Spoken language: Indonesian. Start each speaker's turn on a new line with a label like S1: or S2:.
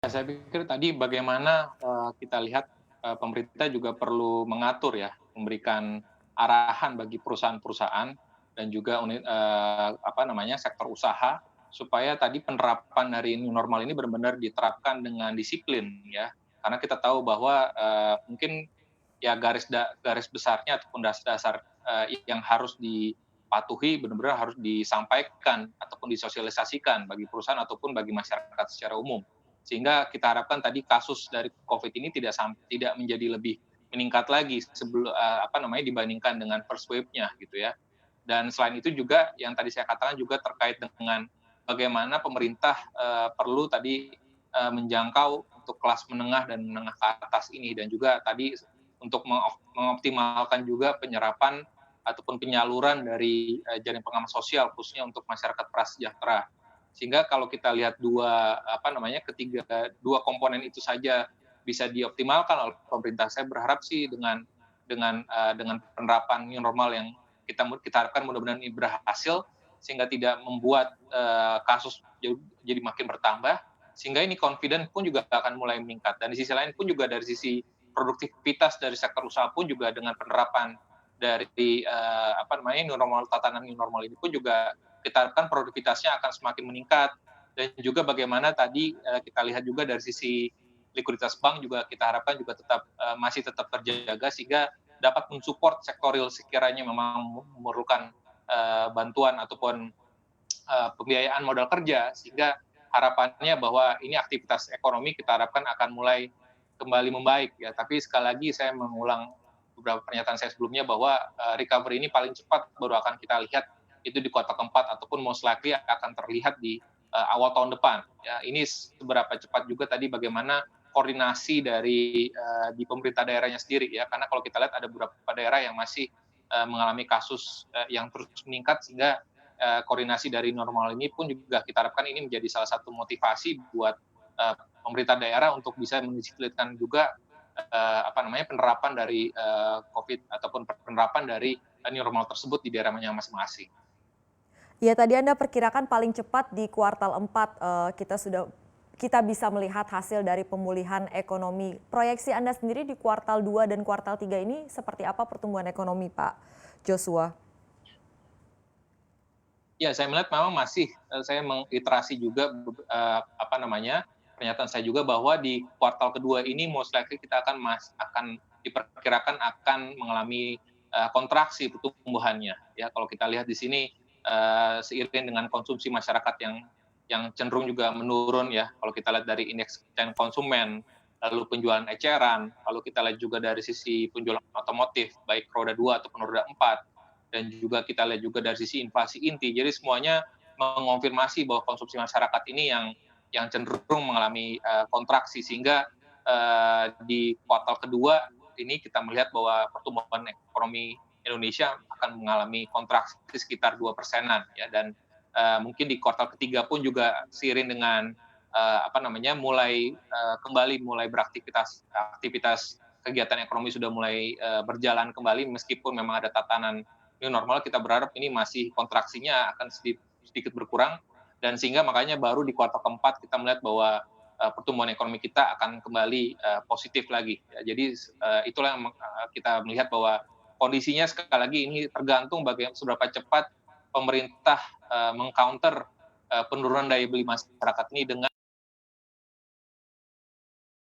S1: Saya pikir tadi bagaimana, kita lihat, pemerintah juga perlu mengatur ya, memberikan arahan bagi perusahaan-perusahaan dan juga sektor usaha, supaya tadi penerapan dari new normal ini benar-benar diterapkan dengan disiplin ya. Karena kita tahu bahwa, mungkin ya garis besarnya ataupun dasar-dasar, yang harus dipatuhi benar-benar harus disampaikan ataupun disosialisasikan bagi perusahaan ataupun bagi masyarakat secara umum. Sehingga kita harapkan tadi kasus dari Covid ini tidak menjadi lebih meningkat lagi dibandingkan dengan first wave-nya gitu ya. Dan selain itu juga yang tadi saya katakan juga terkait dengan bagaimana pemerintah, perlu tadi, menjangkau untuk kelas menengah dan menengah ke atas ini dan juga tadi untuk mengoptimalkan juga penyerapan ataupun penyaluran dari, jaring pengaman sosial khususnya untuk masyarakat prasejahtera. Sehingga kalau kita lihat dua komponen itu saja bisa dioptimalkan oleh pemerintah, saya berharap sih dengan penerapan new normal yang kita harapkan mudah-mudahan ini berhasil, sehingga tidak membuat, kasus jadi makin bertambah, sehingga ini confident pun juga akan mulai meningkat. Dan di sisi lain pun juga dari sisi produktivitas dari sektor usaha pun juga dengan penerapan dari, tatanan new normal ini pun juga kita harapkan produktivitasnya akan semakin meningkat dan juga bagaimana tadi, kita lihat juga dari sisi likuiditas bank juga kita harapkan juga masih tetap terjaga sehingga dapat mensupport sektor real sekiranya memang memerlukan, bantuan ataupun, pembiayaan modal kerja sehingga harapannya bahwa ini aktivitas ekonomi kita harapkan akan mulai kembali membaik ya. Tapi sekali lagi saya mengulang beberapa pernyataan saya sebelumnya bahwa, recovery ini paling cepat baru akan kita lihat itu di kuartal keempat ataupun most likely akan terlihat di, awal tahun depan ya. Ini seberapa cepat juga tadi bagaimana koordinasi dari, di pemerintah daerahnya sendiri ya. Karena kalau kita lihat ada beberapa daerah yang masih, mengalami kasus, yang terus meningkat sehingga, koordinasi dari normal ini pun juga kita harapkan ini menjadi salah satu motivasi buat, pemerintah daerah untuk bisa mendisiplinkan juga, penerapan dari, Covid ataupun penerapan dari, new normal tersebut di daerahnya masing-masing.
S2: Ya tadi Anda perkirakan paling cepat di kuartal 4 kita bisa melihat hasil dari pemulihan ekonomi. Proyeksi Anda sendiri di kuartal 2 dan kuartal 3 ini seperti apa pertumbuhan ekonomi, Pak Joshua?
S1: Ya, saya melihat memang masih, saya mengiterasi juga pernyataan saya juga bahwa di kuartal kedua ini most likely kita akan diperkirakan akan mengalami, kontraksi pertumbuhannya, ya. Kalau kita lihat di sini, seiring dengan konsumsi masyarakat yang cenderung juga menurun ya, kalau kita lihat dari indeks kepercayaan konsumen, lalu penjualan eceran, lalu kita lihat juga dari sisi penjualan otomotif, baik roda 2 ataupun roda 4 dan juga kita lihat juga dari sisi inflasi inti. Jadi semuanya mengonfirmasi bahwa konsumsi masyarakat ini yang cenderung mengalami, kontraksi sehingga, di kuartal kedua ini kita melihat bahwa pertumbuhan ekonomi Indonesia akan mengalami kontraksi sekitar 2%-an ya dan, mungkin di kuartal ketiga pun juga seiring dengan, mulai beraktivitas aktivitas kegiatan ekonomi sudah mulai, berjalan kembali meskipun memang ada tatanan new normal, kita berharap ini masih kontraksinya akan sedikit berkurang dan sehingga makanya baru di kuartal keempat kita melihat bahwa, pertumbuhan ekonomi kita akan kembali, positif lagi ya. Jadi, itulah yang kita melihat bahwa kondisinya sekali lagi ini tergantung seberapa cepat pemerintah, meng-counter, penurunan daya beli masyarakat ini dengan